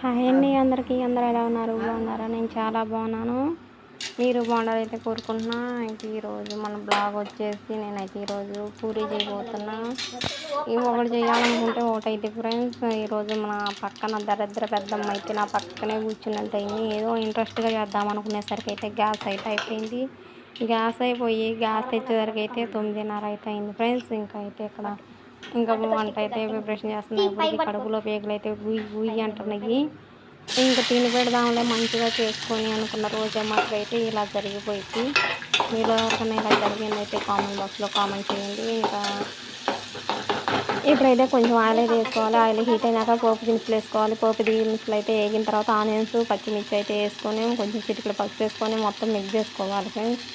Hi అండి అందరికీ. అందరూ ఎలా ఉన్నారు? బాగున్నారా? నేను చాలా బాగున్నాను. మీరు బాగుండాలైతే కోరుకుంటున్నా. ఈరోజు మన బ్లాగ్ వచ్చేసి నేనైతే ఈరోజు పూరి చేయబోతున్నా. ఒకటి చేయాలనుకుంటే ఒకటైతే ఫ్రెండ్స్, ఈరోజు మన పక్కన దరిద్ర పెద్దమ్మ అయితే నా పక్కనే కూర్చున్నట్టు అయింది. ఏదో ఇంట్రెస్ట్గా చేద్దాం అనుకునేసరికి అయితే గ్యాస్ అయితే అయిపోయింది. గ్యాస్ అయిపోయి గ్యాస్ తెచ్చేసరికి అయితే 9:30 అయితే అయింది ఫ్రెండ్స్. ఇంకా వంట అయితే ప్రిపరేషన్ చేస్తున్నాయి. ఇప్పటికి కడుపులో పేగులు అయితే గుయ్యి గుయ్యి అంటున్నాయి. ఇంకా తిని పెడదాంలే మంచిగా చేసుకొని అనుకున్న రోజు మాత్రం అయితే ఇలా జరిగిపోయింది. మీలో ఎవరికైనా ఇలా జరిగిందైతే కామెంట్ బాక్స్లో కామెంట్ చేయండి. ఇంకా ఇప్పుడైతే కొంచెం ఆయిల్ అయితే వేసుకోవాలి. ఆయిల్ హీట్ అయినాక పోపు దినుసులు వేసుకోవాలి. పోపు దినుసులు అయితే వేగిన తర్వాత ఆనియన్స్ పచ్చిమిర్చి అయితే వేసుకొని కొంచెం చిటికలు పసుపు వేసుకొని మొత్తం మిక్స్ చేసుకోవాలి ఫ్రెండ్స్.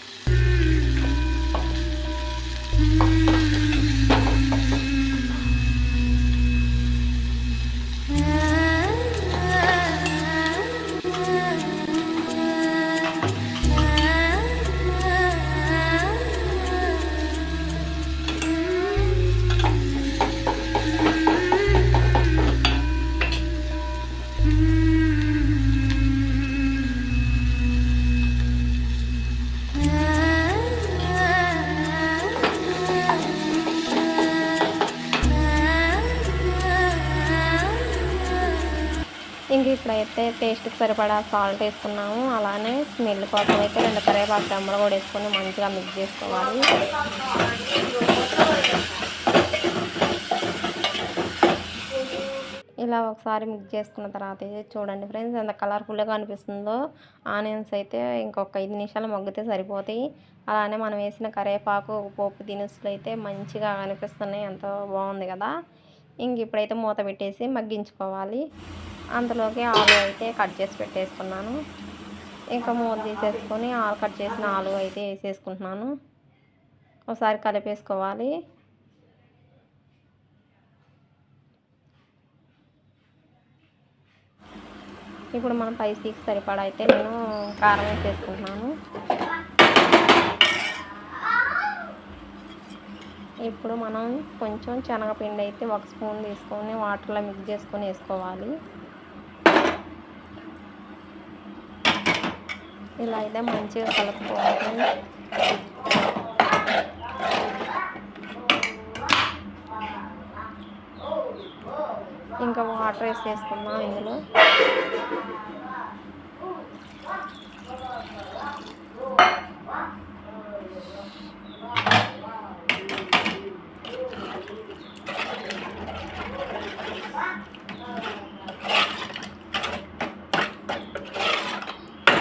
ఇంక ఇప్పుడైతే టేస్ట్కి సరిపడా సాల్ట్ వేసుకున్నాము. అలానే స్మెల్ కోసం అయితే 2 కరివేపాకు రెమ్మలు కూడా వేసుకొని మంచిగా మిక్స్ చేసుకోవాలి. ఇలా ఒకసారి మిక్స్ చేసుకున్న తర్వాత అయితే చూడండి ఫ్రెండ్స్ ఎంత కలర్ఫుల్గా అనిపిస్తుందో. ఆనియన్స్ అయితే ఇంకొక 5 నిమిషాలు మగ్గితే సరిపోతాయి. అలానే మనం వేసిన కరివేపాకు పోపు దినుసులు అయితే మంచిగా అనిపిస్తున్నాయి. ఎంతో బాగుంది కదా. ఇంక ఇప్పుడైతే మూత పెట్టేసి మగ్గించుకోవాలి. అందులోకి ఆలు అయితే కట్ చేసి పెట్టేసుకున్నాను. ఇంకా మూత తీసేసుకొని కట్ చేసిన ఆలు అయితే వేసేసుకుంటున్నాను. ఒకసారి కలిపేసుకోవాలి. ఇప్పుడు మనం స్పైసీకి సరిపడా అయితే నేను కారం వేసేసుకుంటున్నాను. ఇప్పుడు మనం కొంచెం శనగపిండి అయితే 1 స్పూన్ తీసుకొని వాటర్లో మిక్స్ చేసుకొని వేసుకోవాలి. ఇలా అయితే మంచిగా కలుపుకోవాలి. ఇంకా వాటర్ వేసేసుకున్నాం ఇందులో.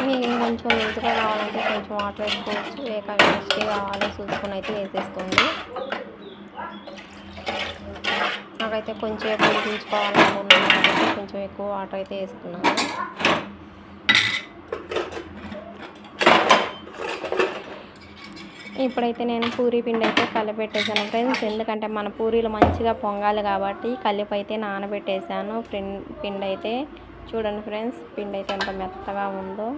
మీకు కొంచెం లూజ్గా కావాలంటే కొంచెం వాటర్ వేసుకోవచ్చు. లేక వేస్ట్ కావాలి చూసుకొని అయితే వేసేసుకోండి. నాకైతే కొంచెం ఉడికించుకోవాలనుకున్నాను కాబట్టి కొంచెం ఎక్కువ వాటర్ అయితే వేసుకున్నాను. ఇప్పుడైతే నేను పూరీ పిండి అయితే కలిపెట్టేసాను ఫ్రెండ్స్. ఎందుకంటే మన పూరీలు మంచిగా పొంగాలి కాబట్టి కలిపి అయితే నానబెట్టేసాను. పిండి అయితే చూడండి ఫ్రెండ్స్, పిండి అయితే ఎంత మెత్తగా ఉందో.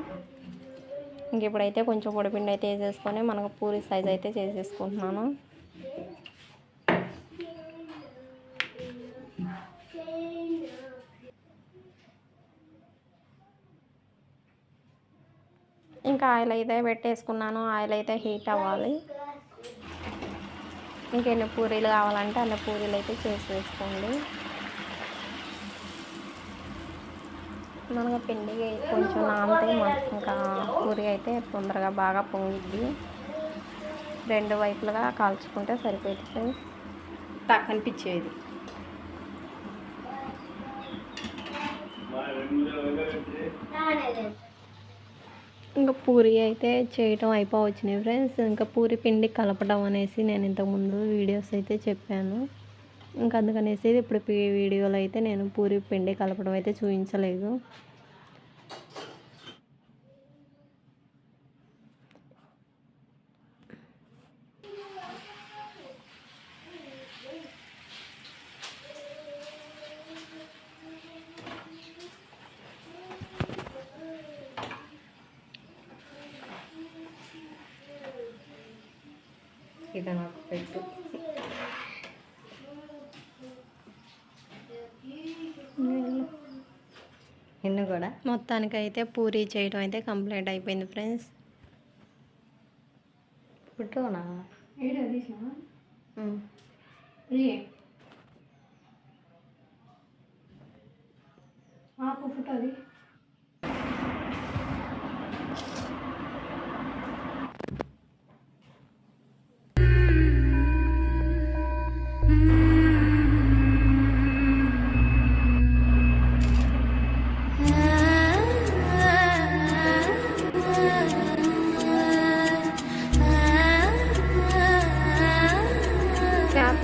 ఇంక ఇప్పుడైతే కొంచెం పొడిపిండి అయితే వేసేసుకొని మనకు పూరీ సైజ్ అయితే చేసేసుకుంటున్నాను. ఇంకా ఆయిల్ అయితే పెట్టేసుకున్నాను. ఆయిల్ అయితే హీట్ అవ్వాలి. ఇంకెన్ని పూరీలు కావాలంటే అన్ని పూరీలు అయితే చేసి వేసుకోండి. మనకు పిండి కొంచెం నానితే ఇంకా పూరి అయితే తొందరగా బాగా పొంగిద్ది. 2 వైపులుగా కాల్చుకుంటే సరిపోతుంది. టక్ అనిపించేది. ఇంకా పూరి అయితే చేయటం అయిపోవచ్చినాయి ఫ్రెండ్స్. ఇంకా పూరి పిండి కలపడం అనేసి నేను ఇంతకుముందు వీడియోస్ అయితే చెప్పాను. ఇంకా అందుకనేసి ఇప్పుడు వీడియోలో అయితే నేను పూరి పిండి కలపడం అయితే చూపించలేదు. ఇది నాకు పెట్టు. నిన్ను కూడా మొత్తానికైతే పూరి చేయడం అయితే కంప్లీట్ అయిపోయింది ఫ్రెండ్స్. ఫోటోనా చేప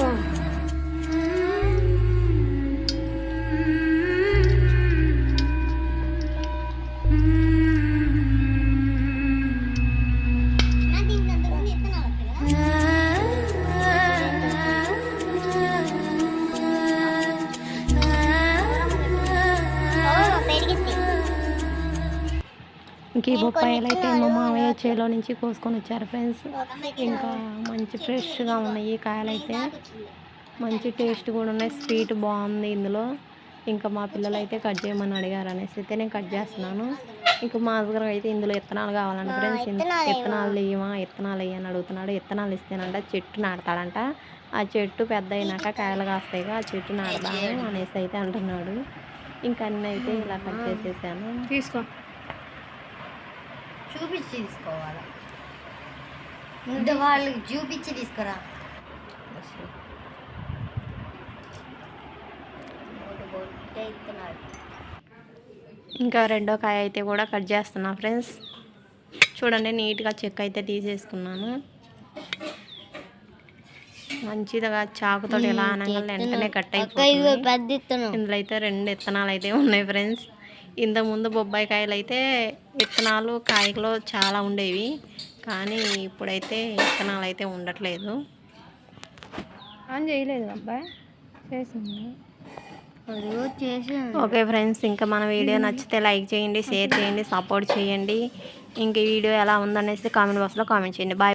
ఇంక ఈ బొప్పాయిలు అయితే మా మామయ్య చేలో నుంచి కోసుకొని వచ్చారు ఫ్రెండ్స్. ఇంకా మంచి ఫ్రెష్గా ఉన్నాయి ఈ కాయలు అయితే, మంచి టేస్ట్ కూడా ఉన్నాయి, స్వీట్ బాగుంది ఇందులో. ఇంకా మా పిల్లలు అయితే కట్ చేయమని అడిగారు అనేసి అయితే నేను కట్ చేస్తున్నాను. ఇంకా మా హస్బెండ్ అయితే ఇందులో ఇత్తనాలు కావాలంట ఫ్రెండ్స్. ఇత్తనాలు ఇవ్వమా, ఇత్తనాలు ఇవ్వని అడుగుతున్నాడు. ఇత్తనాలు ఇస్తేనంట చెట్టు నాడతాడంట. ఆ చెట్టు పెద్ద అయినాక కాయలు కాస్తాయిగా, ఆ చెట్టు నాడదాము అనేసి అయితే అంటున్నాడు. ఇంకా అన్నీ అయితే ఇలా కట్ చేసేసాను. తీసుకో, చూపించి తీసుకోవాలా, ముందు వాళ్ళకి చూపించి తీసుకురా. ఇంకా రెండో కాయ అయితే కూడా కట్ చేస్తున్నా ఫ్రెండ్స్. చూడండి నీట్గా చెక్క అయితే తీసేసుకున్నాను. మంచిదిగా చాకుతో ఎలా అనగా వెంటనే కట్ అయిపోతుంది. ఇందులో అయితే 2 విత్తనాలు అయితే ఉన్నాయి ఫ్రెండ్స్. ఇంతకుముందు బొబ్బాయి కాయలు అయితే విత్తనాలు కాయలో చాలా ఉండేవి, కానీ ఇప్పుడైతే విత్తనాలు అయితే ఉండట్లేదు. ఆన్ చేయలేదు అబ్బాయి, చేసింది. ఓకే ఫ్రెండ్స్, ఇంకా మన వీడియో నచ్చితే లైక్ చేయండి, షేర్ చేయండి, సపోర్ట్ చేయండి. ఇంక ఈ వీడియో ఎలా ఉందనేసి కామెంట్ బాక్స్లో కామెంట్ చేయండి. బాయ్.